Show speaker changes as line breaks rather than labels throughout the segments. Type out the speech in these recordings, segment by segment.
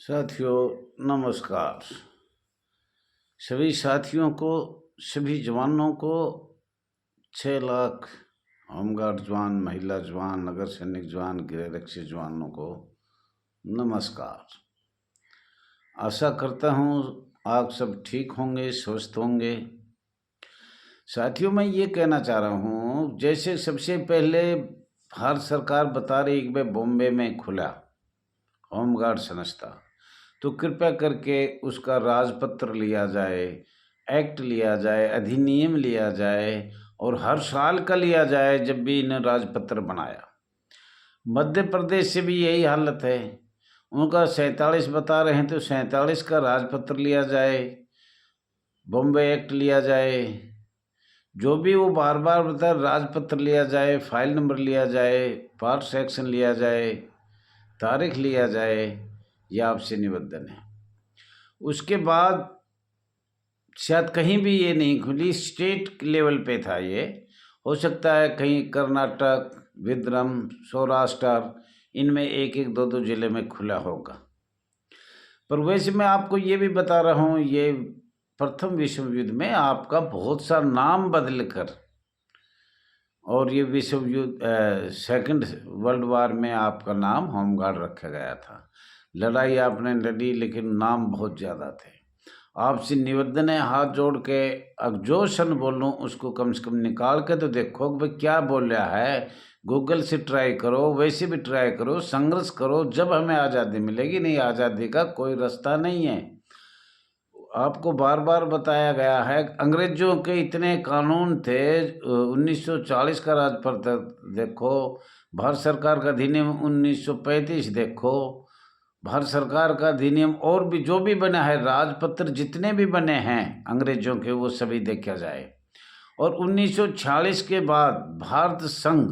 साथियों नमस्कार। सभी साथियों को, सभी जवानों को 6 लाख होमगार्ड जवान, महिला जवान, नगर सैनिक जवान, गृह रक्षक जवानों को नमस्कार। आशा करता हूँ आप सब ठीक होंगे, स्वस्थ होंगे। साथियों, मैं ये कहना चाह रहा हूँ, जैसे सबसे पहले भारत सरकार बता रही कि भाई बॉम्बे में खुला होमगार्ड संस्था, तो कृपया करके उसका राजपत्र लिया जाए, एक्ट लिया जाए, अधिनियम लिया जाए और हर साल का लिया जाए जब भी इन्हें राजपत्र बनाया। मध्य प्रदेश से भी यही हालत है, उनका 47 बता रहे हैं तो 47 का राजपत्र लिया जाए, बॉम्बे एक्ट लिया जाए, जो भी वो बार बार बता राजपत्र लिया जाए, फाइल नंबर लिया जाए, पार्ट सेक्शन लिया जाए, तारीख लिया जाए। यह आपसे निवेदन है। उसके बाद शायद कहीं भी ये नहीं खुली, स्टेट लेवल पे था ये। हो सकता है कहीं कर्नाटक, विदर्भ, सौराष्ट्र, इनमें एक एक दो दो जिले में खुला होगा। पर वैसे मैं आपको ये भी बता रहा हूँ, ये प्रथम विश्व युद्ध में आपका बहुत सा नाम बदल कर, और ये विश्व युद्ध सेकंड वर्ल्ड वार में आपका नाम होमगार्ड रखा गया था। लड़ाई आपने लड़ी लेकिन नाम बहुत ज़्यादा थे। आपसे निवेदन है हाथ जोड़ के, अब जो सन बोलूँ उसको कम से कम निकाल के तो देखो कि भाई क्या बोल रहा है। गूगल से ट्राई करो, वैसे भी ट्राई करो, संघर्ष करो, जब हमें आज़ादी मिलेगी। नहीं, आज़ादी का कोई रास्ता नहीं है। आपको बार बार बताया गया है, अंग्रेजों के इतने कानून थे। 1940 का राजपत्र देखो, भारत सरकार का अधिनियम 1935 देखो, भारत सरकार का अधिनियम और भी जो भी बना है, राजपत्र जितने भी बने हैं अंग्रेजों के, वो सभी देखा जाए। और 1946 के बाद भारत संघ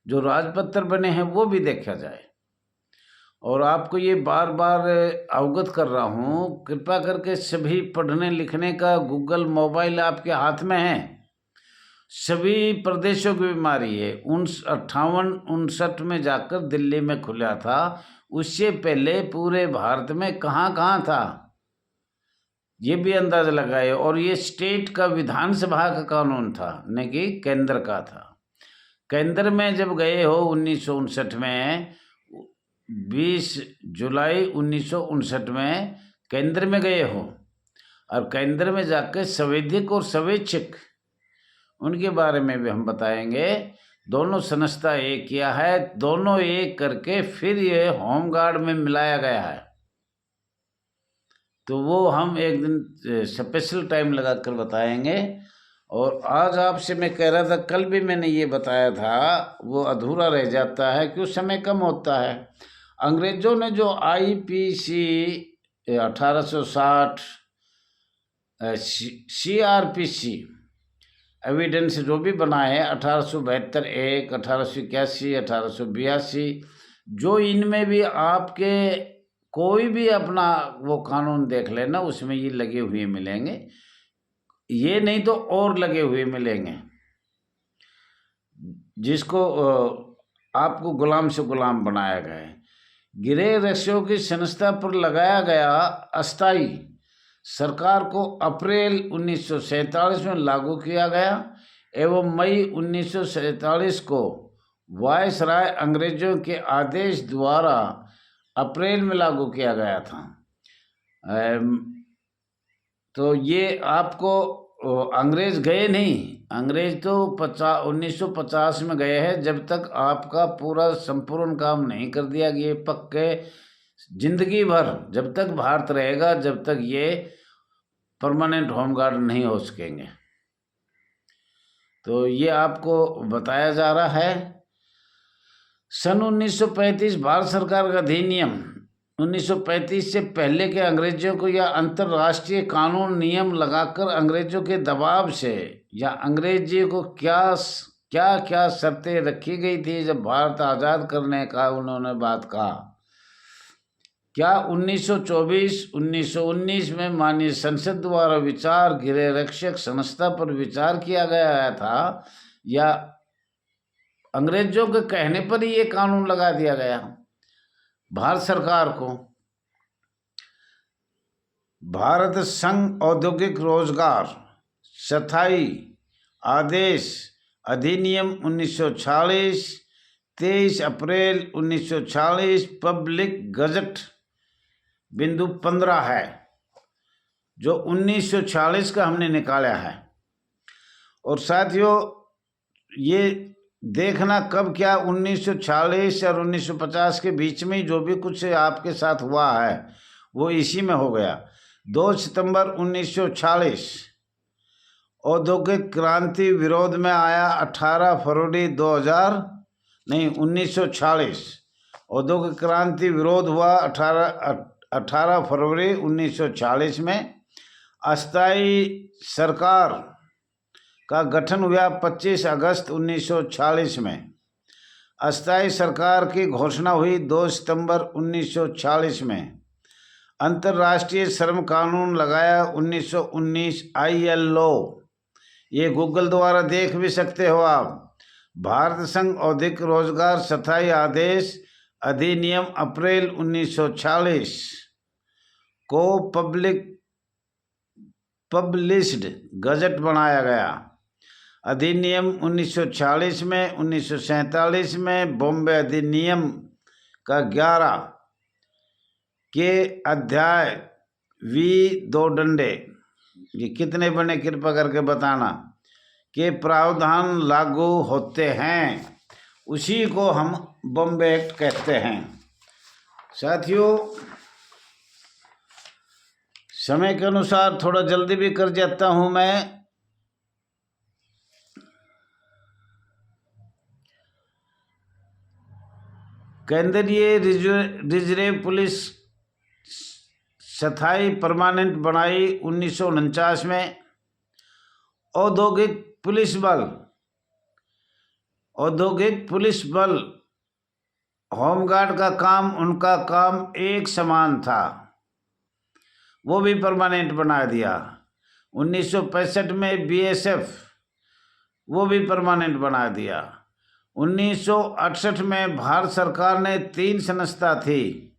जो राजपत्र बने हैं वो भी देखा जाए। और आपको ये बार बार अवगत कर रहा हूँ, कृपया करके सभी पढ़ने लिखने का गूगल मोबाइल आपके हाथ में है। सभी प्रदेशों की बीमारी है। 58-59 में जाकर दिल्ली में खुला था, उससे पहले पूरे भारत में कहाँ कहाँ था ये भी अंदाजा लगाए। और ये स्टेट का विधानसभा का कानून था, न कि केंद्र का था। केंद्र में जब गए हो 1959 में, 20 जुलाई 1959 में केंद्र में गए हो, और केंद्र में जाकर संवैधानिक और स्वैच्छिक उनके बारे में भी हम बताएंगे। दोनों संस्था एक किया है, दोनों एक करके फिर ये होमगार्ड में मिलाया गया है। तो वो हम एक दिन स्पेशल टाइम लगाकर बताएंगे। और आज आपसे मैं कह रहा था, कल भी मैंने ये बताया था, वो अधूरा रह जाता है क्यों, समय कम होता है। अंग्रेजों ने जो IPC 1860, CRPC एविडेंस जो भी बनाए हैं, 1872 1, 1881, 1882, जो इनमें भी आपके कोई भी अपना वो कानून देख लेना, उसमें ये लगे हुए मिलेंगे। ये नहीं तो और लगे हुए मिलेंगे, जिसको आपको गुलाम से गुलाम बनाया गया है। गृह रक्षकों की संस्था पर लगाया गया अस्थाई सरकार को अप्रैल 1947 में लागू किया गया एवं मई 1947 को वायसराय अंग्रेजों के आदेश द्वारा अप्रैल में लागू किया गया था। तो ये आपको अंग्रेज गए नहीं, अंग्रेज तो 1950 में गए हैं, जब तक आपका पूरा संपूर्ण काम नहीं कर दिया गया पक्के। जिंदगी भर जब तक भारत रहेगा, जब तक ये परमानेंट होमगार्ड नहीं हो सकेंगे। तो ये आपको बताया जा रहा है। सन 1935 भारत सरकार का अधिनियम 1935 से पहले के अंग्रेजों को या अंतर्राष्ट्रीय कानून नियम लगाकर अंग्रेजों के दबाव से या अंग्रेजी को क्या क्या शर्तें रखी गई थी जब भारत आज़ाद करने का उन्होंने बात कहा। क्या 1924, 1919 में माननीय संसद द्वारा विचार गृह रक्षक संस्था पर विचार किया गया था, या अंग्रेजों के कहने पर ही ये कानून लगा दिया गया भारत सरकार को? भारत संघ औद्योगिक रोजगार स्थायी आदेश अधिनियम 1946 23 अप्रैल 1946 पब्लिक गजट बिंदु 15 है, जो 1946 का हमने निकाला है। और साथियों, ये देखना कब क्या 1946 और 1950 के बीच में जो भी कुछ आपके साथ हुआ है वो इसी में हो गया। 2 सितंबर 1946 औद्योगिक क्रांति विरोध में आया। 18 फरवरी 1946 औद्योगिक क्रांति विरोध हुआ 18 फरवरी 1946 में। अस्थायी सरकार का गठन हुआ 25 अगस्त 1946 में। अस्थायी सरकार की घोषणा हुई 2 सितंबर 1946 में। अंतर्राष्ट्रीय श्रम कानून लगाया 1919 ILO। ये गूगल द्वारा देख भी सकते हो आप। भारत संघ औद्योगिक रोजगार स्थायी आदेश अधिनियम अप्रैल 1946 को पब्लिश्ड गजट बनाया गया। अधिनियम 1946 में 1947 में बॉम्बे अधिनियम का 11 के अध्याय V2 डंडे, ये कितने बने कृपया करके बताना, के प्रावधान लागू होते हैं। उसी को हम बॉम्बे एक्ट कहते हैं। साथियों, समय के अनुसार थोड़ा जल्दी भी कर जाता हूं मैं। केंद्रीय रिजर्व पुलिस स्थायी परमानेंट बनाई 1949 में। औद्योगिक पुलिस बल होमगार्ड का काम, उनका काम एक समान था, वो भी परमानेंट बना दिया। 1965 में BSF, वो भी परमानेंट बना दिया। 1968 में भारत सरकार ने 3 संस्था थी,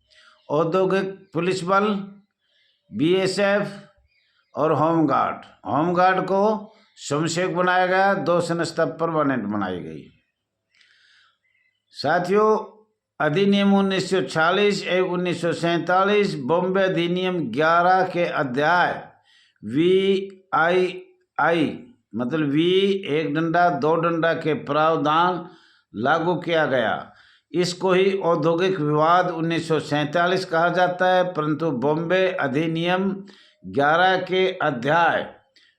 औद्योगिक पुलिस बल, BSF और होमगार्ड को स्वयंसेवक बनाया गया। 2 संस्था परमानेंट बनाई गई। साथियों, अधिनियम 1946 एवं 1947 बॉम्बे अधिनियम 11 के अध्याय VII मतलब V 1 डंडा 2 डंडा के प्रावधान लागू किया गया। इसको ही औद्योगिक विवाद 1947 कहा जाता है, परंतु बॉम्बे अधिनियम 11 के अध्याय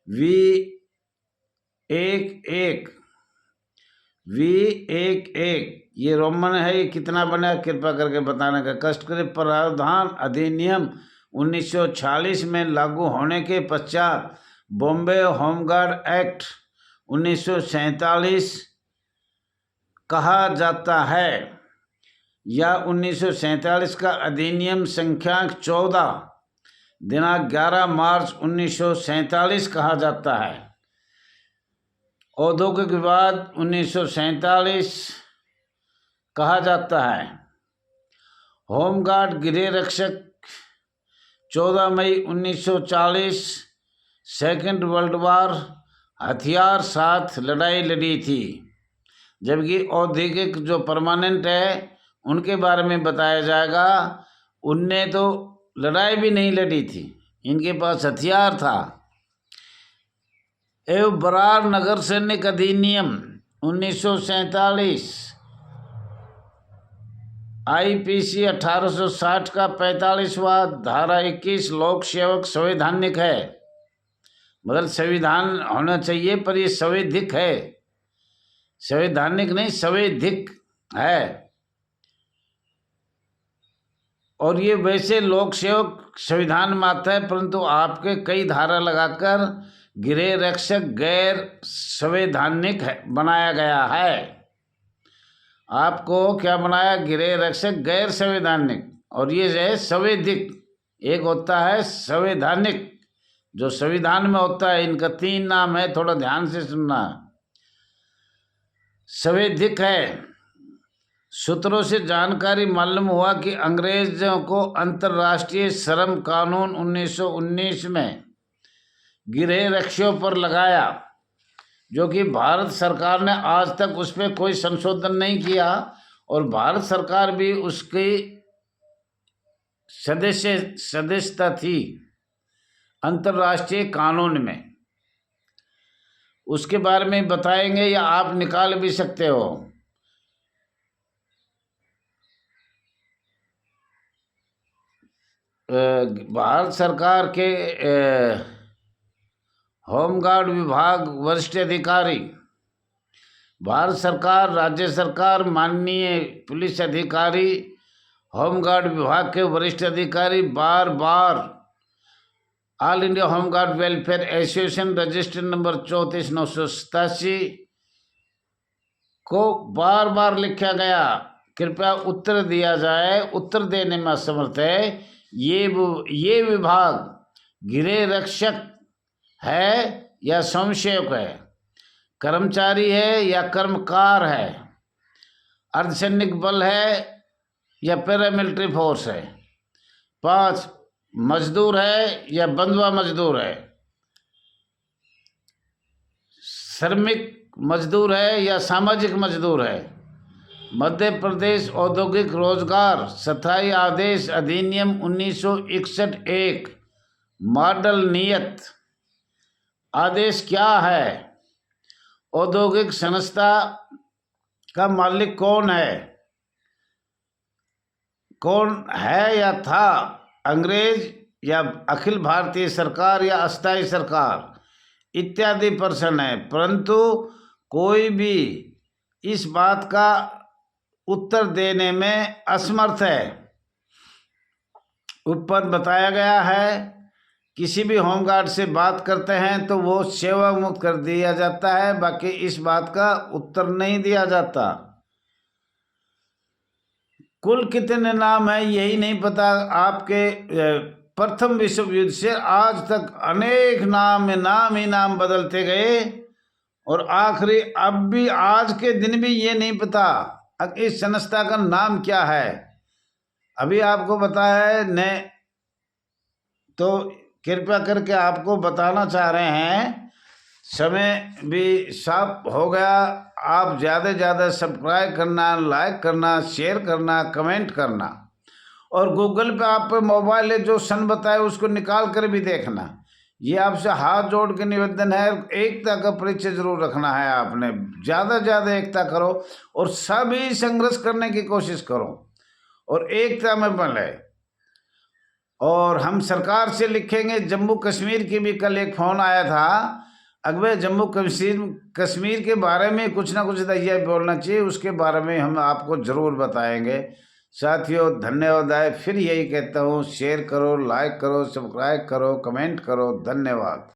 V11 ये रोमन है, ये कितना बना कृपया करके बताने का कष्ट करें। प्रावधान अधिनियम 1946 में लागू होने के पश्चात बॉम्बे होमगार्ड एक्ट 1947 कहा जाता है, या 1947 का अधिनियम संख्या 14 दिनांक 11 मार्च 1947 कहा जाता है। औद्योगिक विवाद 1947 कहा जाता है। होमगार्ड गृह रक्षक 14 मई 1940 सेकेंड वर्ल्ड वार हथियार साथ लड़ाई लड़ी थी, जबकि औद्योगिक जो परमानेंट है उनके बारे में बताया जाएगा। उनने तो लड़ाई भी नहीं लड़ी थी, इनके पास हथियार था। एवं बरार नगर सैनिक अधिनियम 1947 IPC 1860 का 45वां धारा 21 लोक सेवक संवैधानिक है, मतलब संविधान होना चाहिए पर ये संवैधिक है, संवैधानिक नहीं संवैधिक है। और ये वैसे लोक सेवक संविधान में आता है, परंतु आपके कई धारा लगाकर गृह रक्षक गैर संवैधानिक बनाया गया है। आपको क्या बनाया? गृह रक्षक गैर संवैधानिक, और ये है संवैधिक। एक होता है संवैधानिक जो संविधान में होता है, इनका 3 नाम है, थोड़ा ध्यान से सुनना। संवैधिक है सूत्रों से जानकारी मालूम हुआ कि अंग्रेजों को अंतर्राष्ट्रीय श्रम कानून 1919 में गिरह रक्षों पर लगाया, जो कि भारत सरकार ने आज तक उस पर कोई संशोधन नहीं किया और भारत सरकार भी उसकी सदस्यता थी अंतर्राष्ट्रीय कानून में। उसके बारे में बताएंगे या आप निकाल भी सकते हो। भारत सरकार के होमगार्ड विभाग वरिष्ठ अधिकारी, भारत सरकार, राज्य सरकार, माननीय पुलिस अधिकारी, होमगार्ड विभाग के वरिष्ठ अधिकारी बार बार all India home guard welfare association register number 34,987 को बार बार लिखा गया, कृपया उत्तर दिया जाए। उत्तर देने में असमर्थ है। ये विभाग गृह रक्षक है या स्वयंसेवक है, कर्मचारी है या कर्मकार है, अर्धसैनिक बल है या पैरामिलिट्री फोर्स है, 5 मजदूर है या बंधुआ मजदूर है, श्रमिक मजदूर है या सामाजिक मजदूर है, मध्य प्रदेश औद्योगिक रोजगार स्थायी आदेश अधिनियम 1961 एक मॉडल नियत आदेश क्या है, औद्योगिक संस्था का मालिक कौन है या था, अंग्रेज या अखिल भारतीय सरकार या अस्थायी सरकार इत्यादि प्रश्न है, परंतु कोई भी इस बात का उत्तर देने में असमर्थ है। ऊपर बताया गया है, किसी भी होमगार्ड से बात करते हैं तो वो सेवा मुक्त कर दिया जाता है, बाकी इस बात का उत्तर नहीं दिया जाता। कुल कितने नाम है यही नहीं पता। आपके प्रथम विश्व युद्ध से आज तक अनेक नाम ही नाम बदलते गए और आखिरी अब भी आज के दिन भी ये नहीं पता इस संस्था का नाम क्या है। अभी आपको बताया है ने, तो कृपया करके आपको बताना चाह रहे हैं। समय भी साफ हो गया। आप ज़्यादा से ज़्यादा सब्सक्राइब करना, लाइक करना, शेयर करना, कमेंट करना और गूगल पे आप पे मोबाइल है जो सन बताए उसको निकाल कर भी देखना। ये आपसे हाथ जोड़ के निवेदन है, एकता का परिचय जरूर रखना है। आपने ज़्यादा से ज़्यादा एकता करो और सभी संघर्ष करने की कोशिश करो और एकता में बने। और हम सरकार से लिखेंगे। जम्मू कश्मीर की भी कल एक फ़ोन आया था, अगले जम्मू कश्मीर के बारे में कुछ ना कुछ दैया बोलना चाहिए, उसके बारे में हम आपको ज़रूर बताएंगे। साथियों धन्यवाद है। फिर यही कहता हूँ, शेयर करो, लाइक करो, सब्सक्राइब करो, कमेंट करो। धन्यवाद।